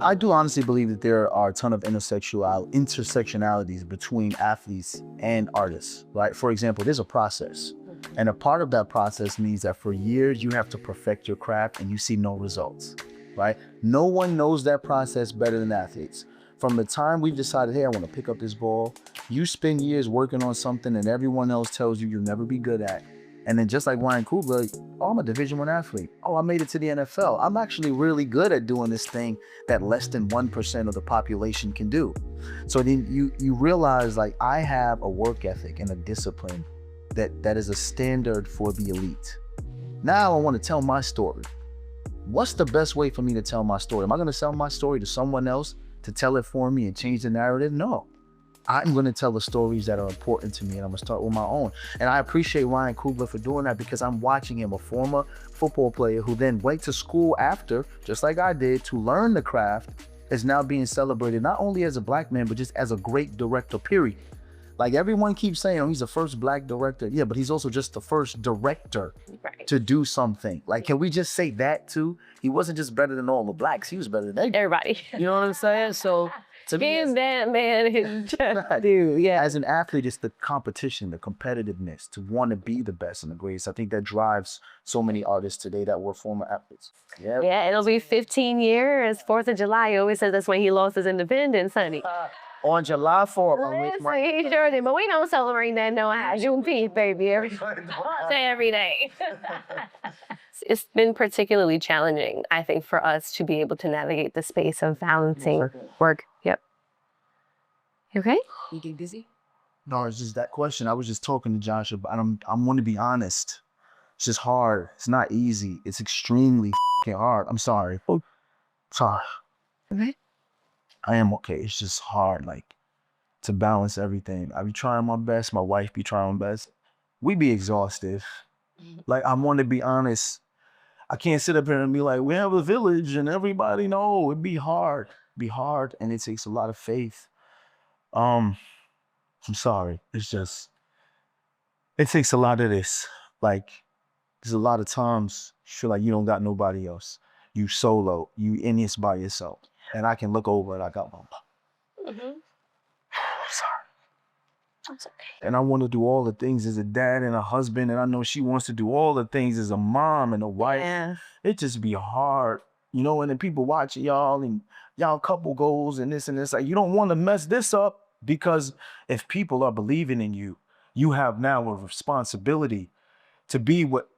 I do honestly believe that there are a ton of intersectionalities between athletes and artists, right? For example, there's a process. And a part of that process means that for years you have to perfect your craft and you see no results, right? No one knows that process better than athletes. From the time we've decided, hey, I want to pick up this ball, you spend years working on something that everyone else tells you you'll never be good at. And then just like Ryan Coogler, oh, I'm a Division I athlete. Oh, I made it to the NFL. I'm actually really good at doing this thing that less than 1% of the population can do. So then you realize, like, I have a work ethic and a discipline that is a standard for the elite. Now I want to tell my story. What's the best way for me to tell my story? Am I going to sell my story to someone else to tell it for me and change the narrative? No. I'm going to tell the stories that are important to me, and I'm going to start with my own. And I appreciate Ryan Coogler for doing that, because I'm watching him, a former football player who then went to school after, just like I did, to learn the craft, is now being celebrated not only as a black man, but just as a great director, period. Like, everyone keeps saying, oh, he's the first black director. Yeah, but he's also just the first director to do something. Like, can we just say that too? He wasn't just better than all the blacks. He was better than everybody. You know what I'm saying? So to me, that man is just, dude, yeah. as an athlete, it's the competition, the competitiveness, to want to be the best and the greatest. I think that drives so many artists today that were former athletes. Yeah. Yeah, it'll be 15 years. 4th of July, he always says that's when he lost his independence, honey. On July 4th, He sure did, but we don't celebrate that no Juneteenth, baby. Every day. It's been particularly challenging, I think, for us to be able to navigate the space of balancing work. Yep. You okay? You get dizzy? No, it's just that question. I was just talking to Josh about, I'm going to be honest. It's just hard. It's not easy. It's extremely hard. I'm sorry. Oh, sorry. Okay. I am okay. It's just hard, like, to balance everything. I be trying my best. My wife be trying her best. We be exhausted. Like, I want to be honest. I can't sit up here and be like, we have a village and everybody know. It'd be hard. It'd be hard, and it takes a lot of faith. I'm sorry. It's just, it takes a lot of this. Like, there's a lot of times you feel like you don't got nobody else. You solo. You in this by yourself. And I can look over and I got my mom. I'm sorry. That's okay. And I want to do all the things as a dad and a husband. And I know she wants to do all the things as a mom and a wife. Yeah. It just be hard, you know, and then people watching y'all and y'all couple goals and this and this. Like, you don't want to mess this up, because if people are believing in you, you have now a responsibility to be what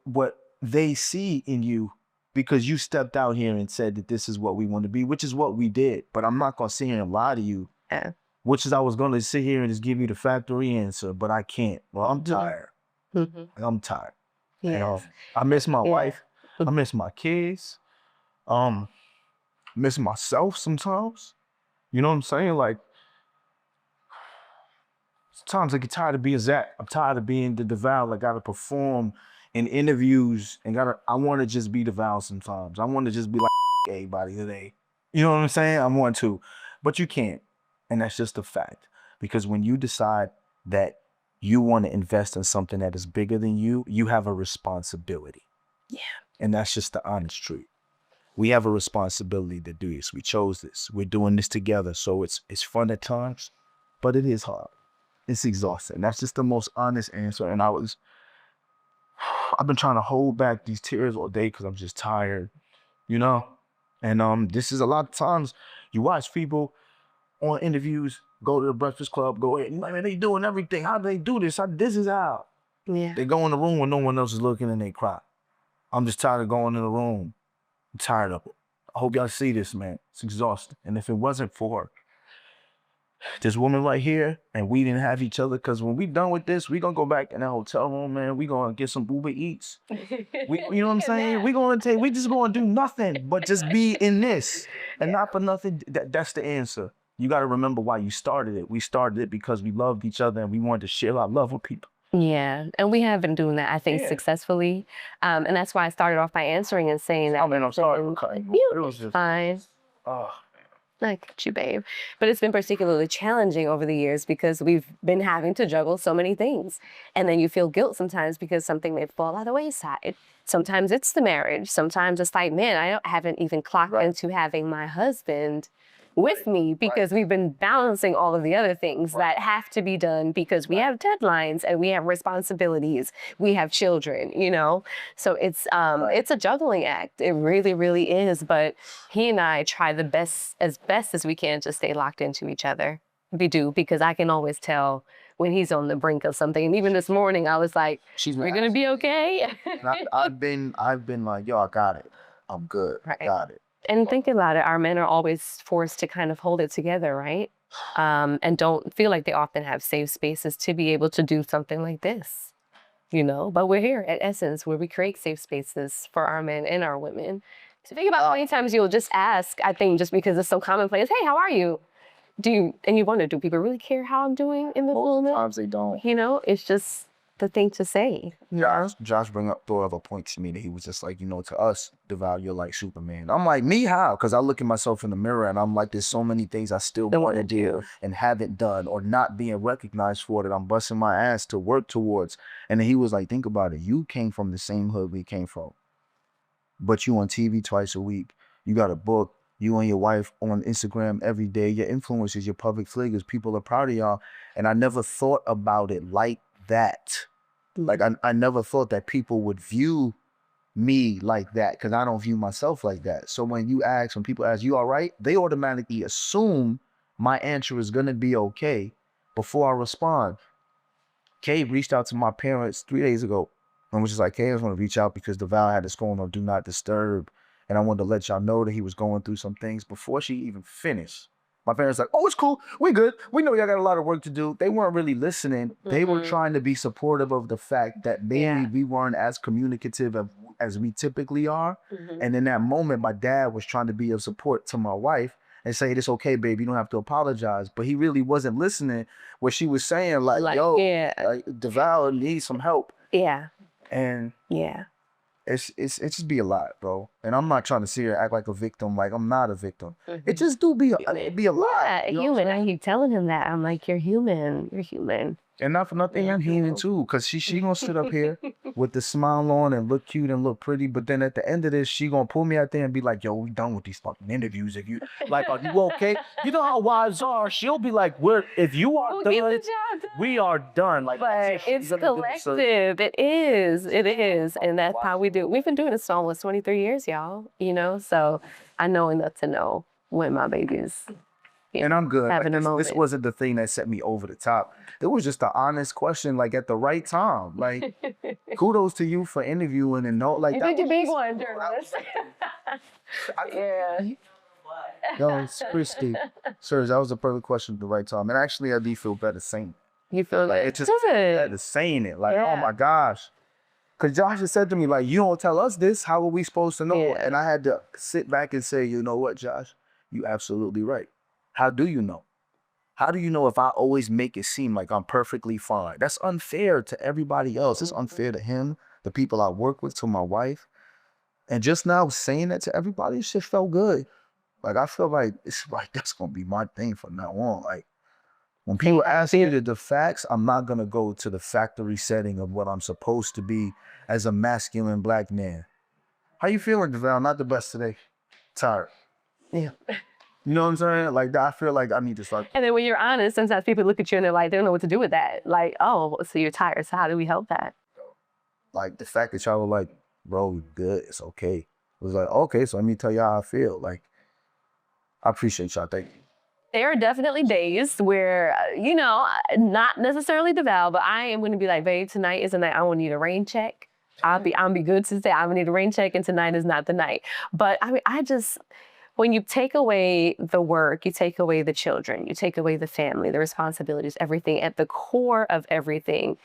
they see in you, because you stepped out here and said that this is what we want to be, which is what we did. But I'm not going to sit here and lie to you. Yeah. Which is, I was going to sit here and just give you the factory answer, but I can't. Well, I'm tired. I'm tired. Yeah. You know, I miss my wife. I miss my kids. Miss myself sometimes. You know what I'm saying? Like, sometimes I get tired of being Zach. I'm tired of being the Devale. I got to perform in interviews and I want to just be Devale sometimes. I want to just be like everybody today. You know what I'm saying? I want to, but you can't. And that's just a fact. Because when you decide that you want to invest in something that is bigger than you, you have a responsibility. Yeah. And that's just the honest truth. We have a responsibility to do this. We chose this. We're doing this together. So it's fun at times, but it is hard. It's exhausting. That's just the most honest answer. And I've been trying to hold back these tears all day because I'm just tired, you know? And this is a lot of times you watch people on interviews, go to the Breakfast Club, go ahead, man, they doing everything. How do they do this? This is how. Yeah. They go in the room when no one else is looking and they cry. I'm just tired of going in the room. I'm tired of it. I hope y'all see this, man. It's exhausting. And if it wasn't for this woman right here, and we didn't have each other, because when we done with this, we gonna go back in that hotel room, man. We gonna get some Uber Eats. You know what I'm saying? We just gonna do nothing but just be in this, and not for nothing. That's the answer. You got to remember why you started it. We started it because we loved each other and we wanted to share our love with people. Yeah, and we have been doing that, I think, successfully. And that's why I started off by answering and saying that. I mean, I'm sorry. Okay. It was just fine. Oh, I get you, babe. But it's been particularly challenging over the years because we've been having to juggle so many things. And then you feel guilt sometimes because something may fall by the wayside. Sometimes it's the marriage. Sometimes it's like, man, haven't even clocked into having my husband with me because we've been balancing all of the other things that have to be done because we have deadlines and we have responsibilities. We have children, you know? So it's a juggling act. It really, really is. But he and I try the best as we can to stay locked into each other. We do, because I can always tell when he's on the brink of something. And even this morning, I was like, "We're gonna be okay." I've been like, yo, I got it. I'm good. Right. Got it. And think about it, our men are always forced to kind of hold it together, right? And don't feel like they often have safe spaces to be able to do something like this, you know? But we're here at Essence, where we create safe spaces for our men and our women. So think about how many times you'll just ask, I think just because it's so commonplace, "Hey, how are you?" And you wonder, do people really care how I'm doing in the moment? Sometimes they don't. You know, it's just the thing to say. Josh brought up a point to me that he was just like, you know, to us, Devale, you're like Superman. I'm like, me how? Because I look at myself in the mirror and I'm like, there's so many things I still want to do and haven't done or not being recognized for that I'm busting my ass to work towards. And then he was like, think about it. You came from the same hood we came from, but you on TV twice a week. You got a book. You and your wife on Instagram every day. Your influencers, your public figures. People are proud of y'all. And I never thought about it like that. Like, I never thought that people would view me like that because I don't view myself like that. So when people ask, you all right? They automatically assume my answer is going to be okay before I respond. Kay reached out to my parents 3 days ago and was just like, Kay, I just want to reach out because Devale had this going on Do Not Disturb. And I wanted to let y'all know that he was going through some things before she even finished. My parents like, oh, it's cool. We good. We know y'all got a lot of work to do. They weren't really listening. They were trying to be supportive of the fact that maybe we weren't as communicative as we typically are. And in that moment, my dad was trying to be of support to my wife and say, it's okay, babe. You don't have to apologize. But he really wasn't listening what she was saying. Like yo, like, Devale needs some help. Yeah. And it's just be a lot, bro. And I'm not trying to sit here and act like a victim. Like, I'm not a victim. It just do be a lot. Yeah, human. I keep telling him that. I'm like, you're human. You're human. And not for nothing, I'm human too. Because she gonna sit up here with the smile on and look cute and look pretty. But then at the end of this, she gonna pull me out there and be like, yo, we done with these fucking interviews. If you, like, are you okay? You know how wives are. She'll be like, if you are done, we are done. Like, but it's collective. It is. It is. And that's how we do it. We've been doing this for almost 23 years, y'all. You know? So I know enough to know when my baby's and I'm good. Having a moment. This wasn't the thing that set me over the top. It was just an honest question, like at the right time. Like, kudos to you for interviewing and like you that. did a big one, journalist. Yeah. Yo, it's Christy. Sir, that was the perfect question at the right time. And actually, I do feel better saying it. You feel like it just better saying it. Like, oh my gosh. Because Josh has said to me, like, you don't tell us this. How are we supposed to know? Yeah. And I had to sit back and say, you know what, Josh? You absolutely right. How do you know? How do you know if I always make it seem like I'm perfectly fine? That's unfair to everybody else. It's unfair to him, the people I work with, to my wife. And just now saying that to everybody, it just felt good. Like, I feel like it's like, that's going to be my thing from now on. Like, when people ask me the facts, I'm not going to go to the factory setting of what I'm supposed to be as a masculine black man. How you feeling, Devale? Not the best today. Tired. Yeah. You know what I'm saying? Like, I feel like I need to start. And then when you're honest, sometimes people look at you and they're like, they don't know what to do with that. Like, oh, so you're tired. So how do we help that? Like, the fact that y'all were like, bro, you're good. It's okay. It was like, okay, so let me tell y'all how I feel. Like, I appreciate y'all. Thank you. There are definitely days where, you know, not necessarily Devale, but I am going to be like, babe, tonight is the night I won't need a rain check. I'll be good to say I'm going to need a rain check and tonight is not the night. But I mean, when you take away the work, you take away the children, you take away the family, the responsibilities, everything, at the core of everything,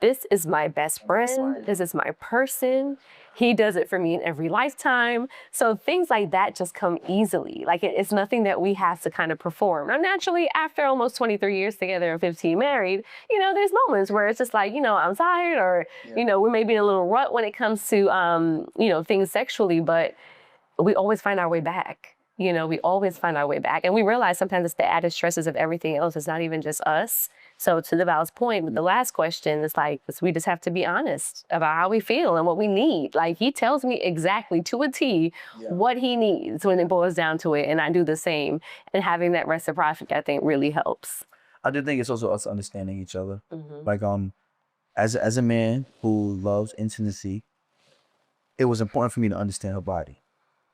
this is my best friend, this is my person, he does it for me in every lifetime. So things like that just come easily. Like, it's nothing that we have to kind of perform. Now, naturally, after almost 23 years together and 15 married, you know, there's moments where it's just like, you know, I'm tired, or, you know, we may be in a little rut when it comes to, you know, things sexually, but we always find our way back. You know, we always find our way back. And we realize sometimes it's the added stresses of everything else. It's not even just us. So to Devale's point with the last question, it's like, we just have to be honest about how we feel and what we need. Like, he tells me exactly to a T what he needs when it boils down to it. And I do the same. And having that reciprocity, I think, really helps. I do think it's also us understanding each other. Like, as a man who loves intimacy, it was important for me to understand her body.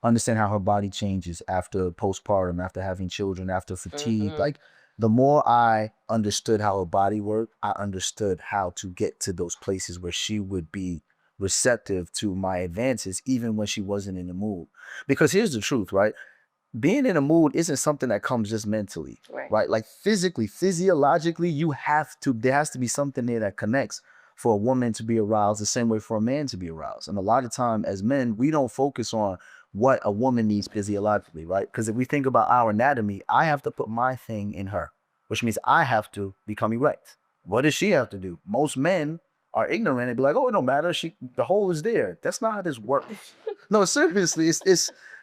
Understand how her body changes after postpartum, after having children, after fatigue. Like, the more I understood how her body worked, I understood how to get to those places where she would be receptive to my advances, even when she wasn't in the mood. Because here's the truth, right? Being in a mood isn't something that comes just mentally, right? Like, physically, physiologically, there has to be something there that connects for a woman to be aroused the same way for a man to be aroused. And a lot of time as men, we don't focus on what a woman needs physiologically, right? Because if we think about our anatomy, I have to put my thing in her, which means I have to become erect. What does she have to do? Most men are ignorant and be like, oh, it don't matter. The hole is there. That's not how this works. No, seriously,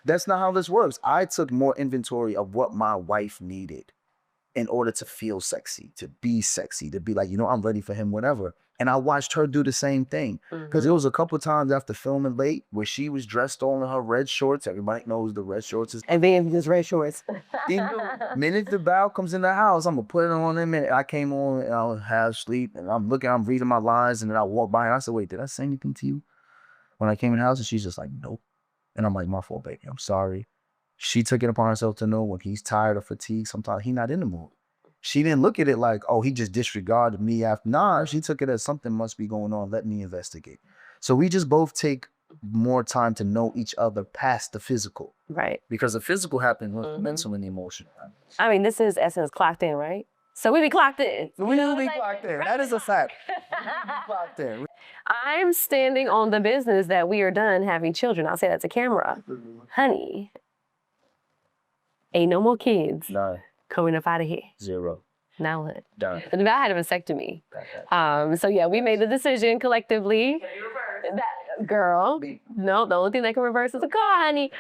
that's not how this works. I took more inventory of what my wife needed in order to feel sexy, to be like, I'm ready for him, whatever. And I watched her do the same thing. Because it was a couple times after filming late where she was dressed all in her red shorts. Everybody knows the red shorts is. And then just red shorts. Minute Devale comes in the house, I'm going to put it on in a minute. I came on and I was half asleep and I'm reading my lines, and then I walk by and I said, wait, did I say anything to you when I came in the house? And she's just like, nope. And I'm like, my fault, baby. I'm sorry. She took it upon herself to know when he's tired or fatigued, sometimes he's not in the mood. She didn't look at it like, oh, he just disregarded me after. Nah, she took it as something must be going on. Let me investigate. So we just both take more time to know each other past the physical. Right. Because the physical happens with the mental and the emotional. I mean, this is Essence clocked in, right? So we be clocked in. We will be clocked in. That is a fact. Clocked in. I'm standing on the business that we are done having children. I'll say that to camera. Honey, ain't no more kids. No. Coming up out of here. 0. Now what? Done. And I had a vasectomy. So yeah, we made the decision collectively. That girl. No, the only thing that can reverse is a car, honey.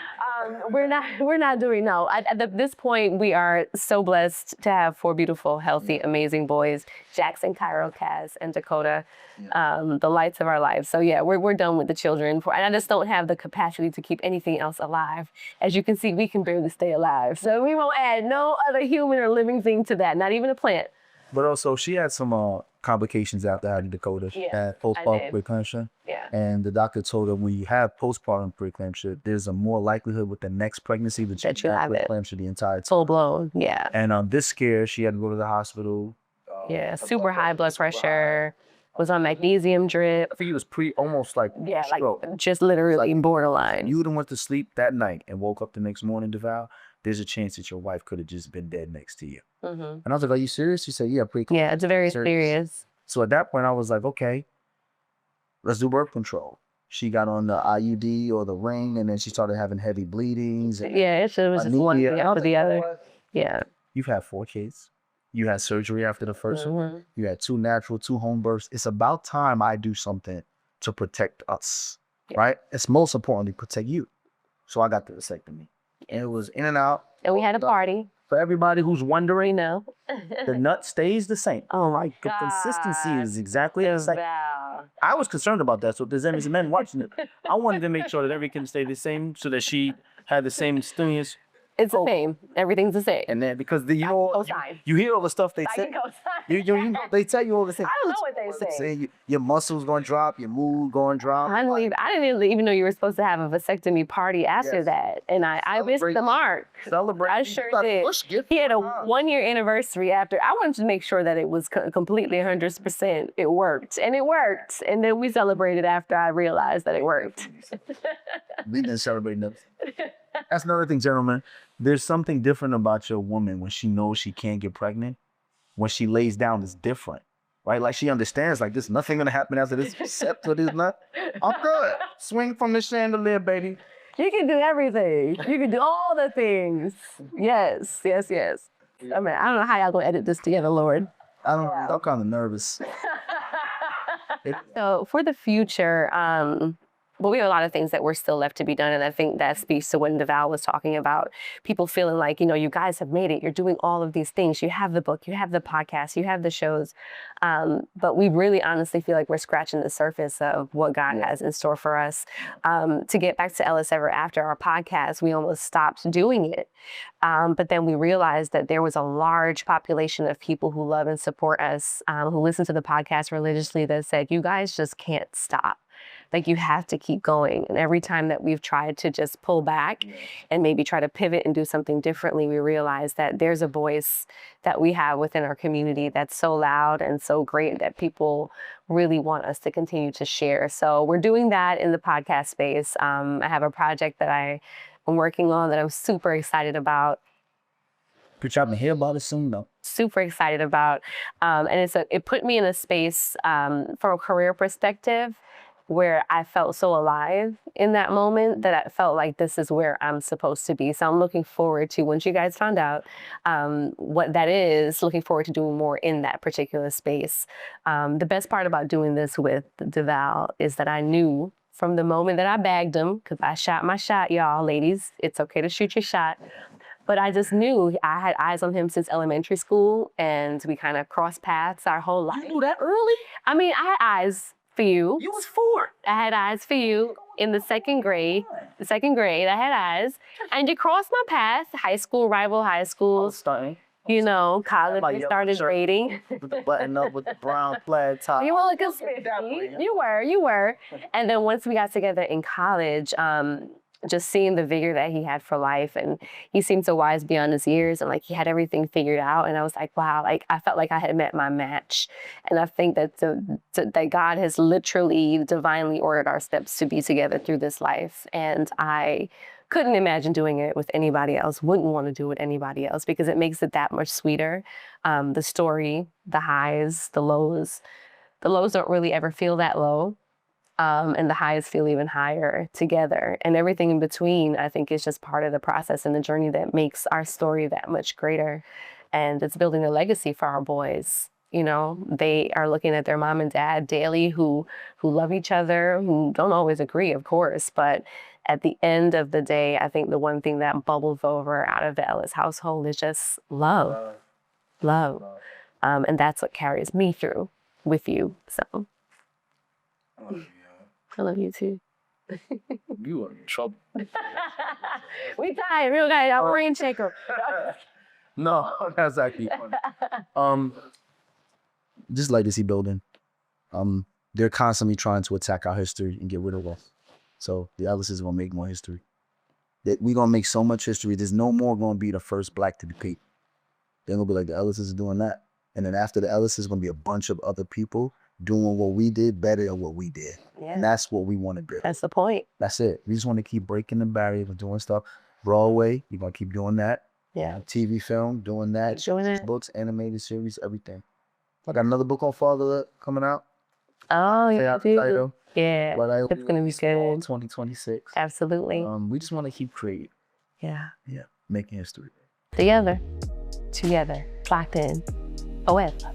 We're not doing no. At this point, we are so blessed to have 4 beautiful, healthy, amazing boys: Jackson, Cairo, Kaz, and Dakota. The lights of our lives. So yeah, we're done with the children. And I just don't have the capacity to keep anything else alive. As you can see, we can barely stay alive. So we won't add no other human or living thing to that, not even a plant. But also, she had some complications after having Dakota. She had postpartum preeclampsia. Yeah. And the doctor told her when you have postpartum preeclampsia, there's a more likelihood with the next pregnancy that you have preeclampsia the entire time. Full blown, yeah. And this scare, she had to go to the hospital. Super high blood pressure. Was on magnesium drip. I think it was almost like stroke. Like just literally borderline. You would have went to sleep that night and woke up the next morning, Devale, there's a chance that your wife could have just been dead next to you. And I was like, are you serious? She said, yeah, preeclampsia. Yeah, it's very serious. So at that point, I was like, okay, let's do birth control. She got on the IUD or the ring, and then she started having heavy bleedings. And it was just one thing after the other. Yeah. You've had 4 kids. You had surgery after the first one. You had 2 natural, 2 home births. It's about time I do something to protect us, right? It's most importantly protect you. So I got the vasectomy. And it was in and out. And we had a party. For everybody who's wondering now, the nut stays the same. Oh my God. The consistency is exactly the same. I was concerned about that. So if there's any men watching it, I wanted to make sure that everything stayed the same so that she had the same stimulus. It's the same. Everything's the same. And then because you hear all the stuff they say. They tell you all the same. I don't know what they say. Your muscles gonna drop, your mood gonna drop. I didn't even know you were supposed to have a vasectomy party after that, and I missed the mark. Celebrate. I sure did. He had a 1-year anniversary after. I wanted to make sure that it was completely 100%. It worked, and then we celebrated after I realized that it worked. We didn't celebrate nothing. That's another thing, gentlemen. There's something different about your woman when she knows she can't get pregnant. When she lays down, it's different, right? Like she understands, like there's nothing gonna happen after this, except for this nut. I'm good. Swing from the chandelier, baby. You can do everything. You can do all the things. Yes. I mean, I don't know how y'all gonna edit this together, Lord. I'm kind of nervous. So for the future, But we have a lot of things that were still left to be done. And I think that speaks to what Devale was talking about. People feeling like, you guys have made it. You're doing all of these things. You have the book, you have the podcast, you have the shows. But we really honestly feel like we're scratching the surface of what God has in store for us. To get back to Ellis Ever After, our podcast, we almost stopped doing it. But then we realized that there was a large population of people who love and support us, who listen to the podcast religiously, that said, you guys just can't stop. Like, you have to keep going. And every time that we've tried to just pull back and maybe try to pivot and do something differently, we realize that there's a voice that we have within our community that's so loud and so great that people really want us to continue to share. So we're doing that in the podcast space. I have a project that I'm working on that I'm super excited about. You're trying to hear about it soon, though. Super excited about. And it put me in a space from a career perspective where I felt so alive in that moment that I felt like this is where I'm supposed to be. So I'm looking forward to, once you guys find out what that is, looking forward to doing more in that particular space. The best part about doing this with Devale is that I knew from the moment that I bagged him, because I shot my shot, y'all, ladies, it's okay to shoot your shot. But I just knew I had eyes on him since elementary school, and we kind of crossed paths our whole life. You knew that early? I mean, I had eyes for you. You was 4. I had eyes for you in the second grade. The second grade, I had eyes. And you crossed my path, high school, rival high schools. College, we started dating. With the button up with the brown plaid top. You were looking spiffy. You were. And then once we got together in college, just seeing the vigor that he had for life, and he seemed so wise beyond his years, and like he had everything figured out. And I was like, wow, like I felt like I had met my match. And I think that that God has literally divinely ordered our steps to be together through this life. And I couldn't imagine doing it with anybody else, wouldn't want to do it with anybody else, because it makes it that much sweeter. The story, the highs, the lows don't really ever feel that low. And the highs feel even higher together. And everything in between, I think, is just part of the process and the journey that makes our story that much greater. And it's building a legacy for our boys. They are looking at their mom and dad daily, who love each other, who don't always agree, of course. But at the end of the day, I think the one thing that bubbles over out of the Ellis household is just love. Love. And that's what carries me through with you. So. I love you too. You are in trouble. We tired, real guys. I'm rain shaker. No, that's actually funny. Just legacy building. They're constantly trying to attack our history and get rid of us. So the Ellis is gonna make more history. We're gonna make so much history. There's no more gonna be the first black to be paid. They're gonna be like, the Ellis is doing that. And then after the Ellis is gonna be a bunch of other people doing what we did better than what we did. Yeah. And that's what we want to do. That's the point. That's it. We just want to keep breaking the barriers and doing stuff. Broadway, you're going to keep doing that. Yeah. TV, film, doing that. Doing it. Books, animated series, everything. I got another book on fatherhood coming out. Oh, yeah. Yeah. But it's going to be good. 2026. Absolutely. We just want to keep creating. Yeah. Yeah. Making history. Together. Locked in. Forever.